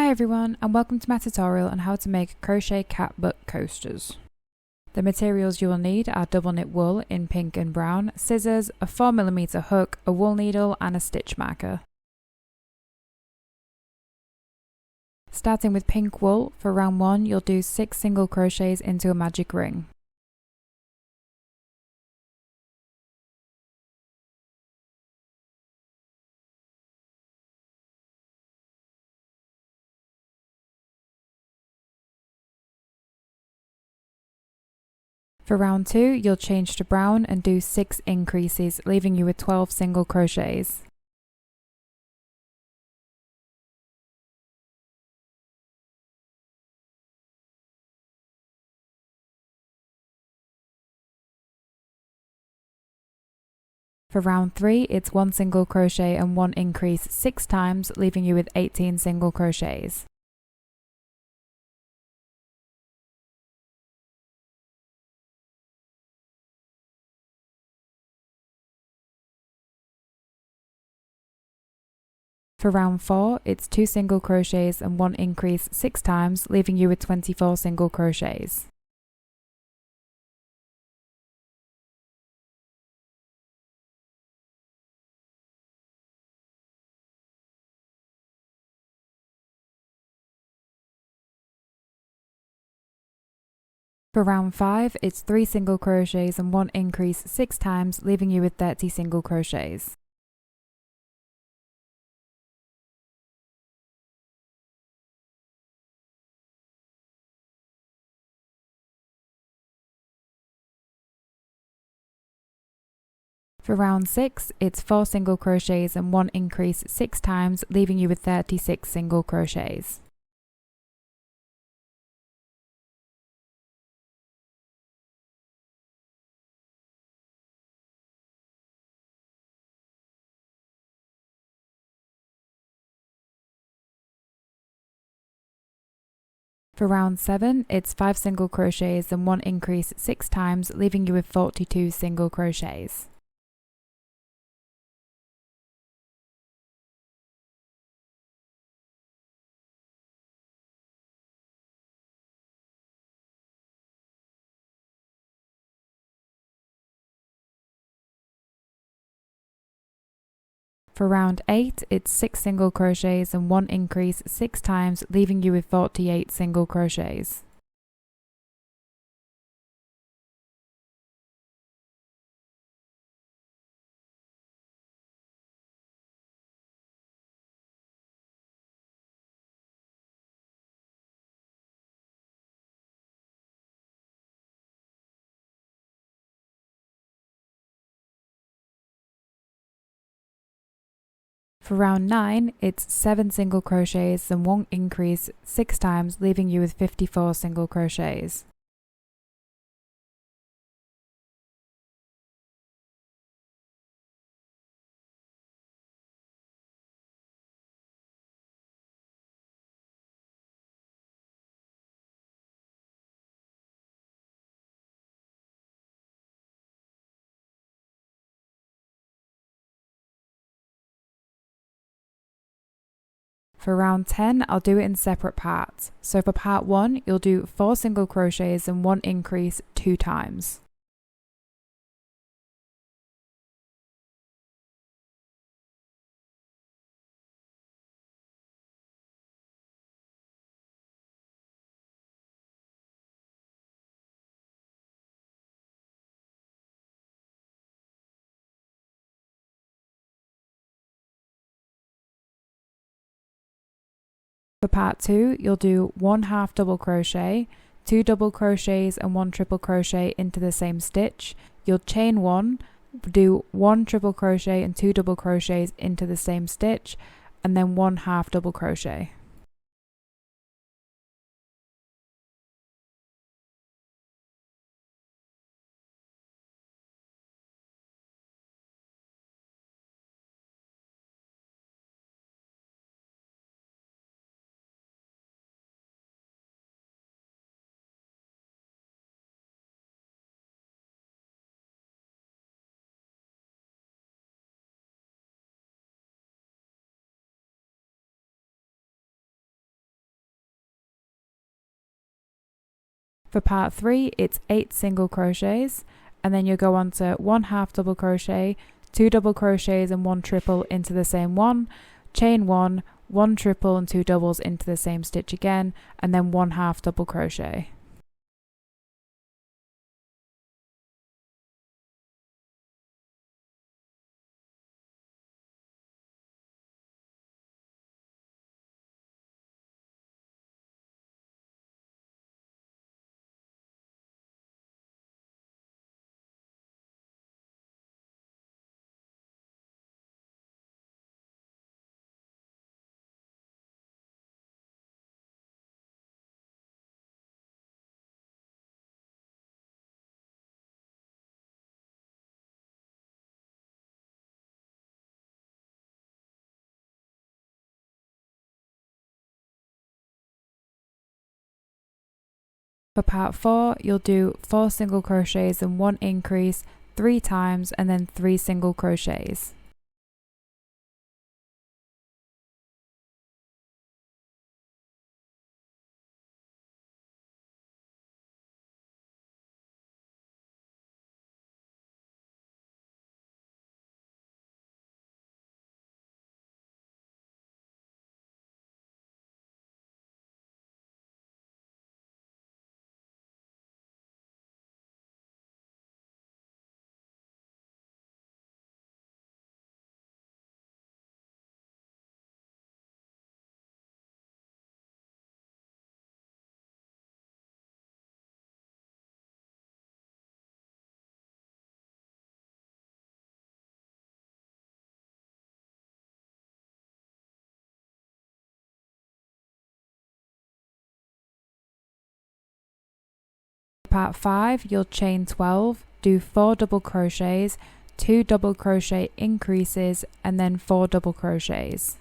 Hi everyone, and welcome to my tutorial on how to make crochet cat butt coasters. The materials you will need are double knit wool in pink and brown, scissors, a 4mm hook, a wool needle and a stitch marker. Starting with pink wool, for round 1 you'll do 6 single crochets into a magic ring. For round 2, you'll change to brown and do 6 increases, leaving you with 12 single crochets. For round 3, it's 1 single crochet and 1 increase 6 times, leaving you with 18 single crochets. For round 4, it's 2 single crochets and 1 increase 6 times, leaving you with 24 single crochets. For round 5, it's 3 single crochets and 1 increase 6 times, leaving you with 30 single crochets. For round 6, it's 4 single crochets and 1 increase 6 times, leaving you with 36 single crochets. For round 7, it's 5 single crochets and 1 increase 6 times, leaving you with 42 single crochets. For round 8, it's 6 single crochets and 1 increase 6 times, leaving you with 48 single crochets. For round 9, it's 7 single crochets and 1 increase 6 times, leaving you with 54 single crochets. For round 10, I'll do it in separate parts. So for part 1, you'll do 4 single crochets and 1 increase 2 times. For part 2, you'll do 1 half double crochet, 2 double crochets and 1 triple crochet into the same stitch. You'll chain 1, do 1 triple crochet and 2 double crochets into the same stitch, and then 1 half double crochet. For part 3, it's 8 single crochets, and then you'll go on to 1 half double crochet, 2 double crochets and 1 triple into the same one, chain 1, 1 triple and 2 doubles into the same stitch again, and then 1 half double crochet. For part 4, you'll do 4 single crochets and 1 increase 3 times and then 3 single crochets. Part 5, you'll chain 12, do 4 double crochets, 2 double crochet increases and then 4 double crochets.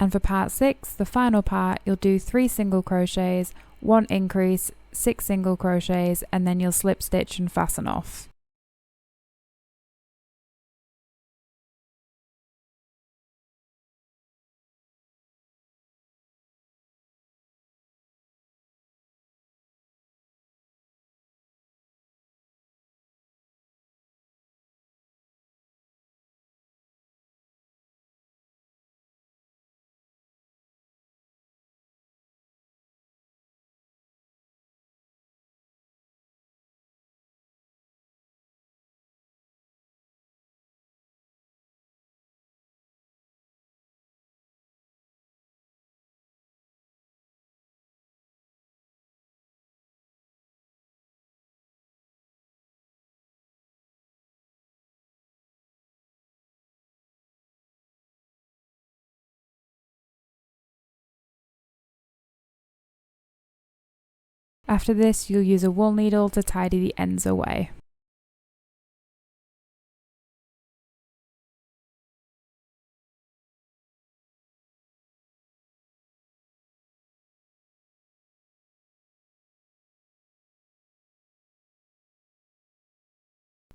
And for part 6, the final part, you'll do 3 single crochets, 1 increase, 6 single crochets, and then you'll slip stitch and fasten off. After this, you'll use a wool needle to tidy the ends away.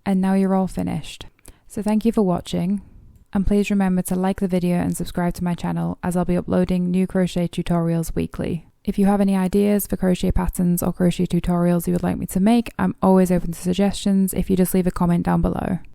And now you're all finished. So thank you for watching, and please remember to like the video and subscribe to my channel as I'll be uploading new crochet tutorials weekly. If you have any ideas for crochet patterns or crochet tutorials you would like me to make, I'm always open to suggestions if you just leave a comment down below.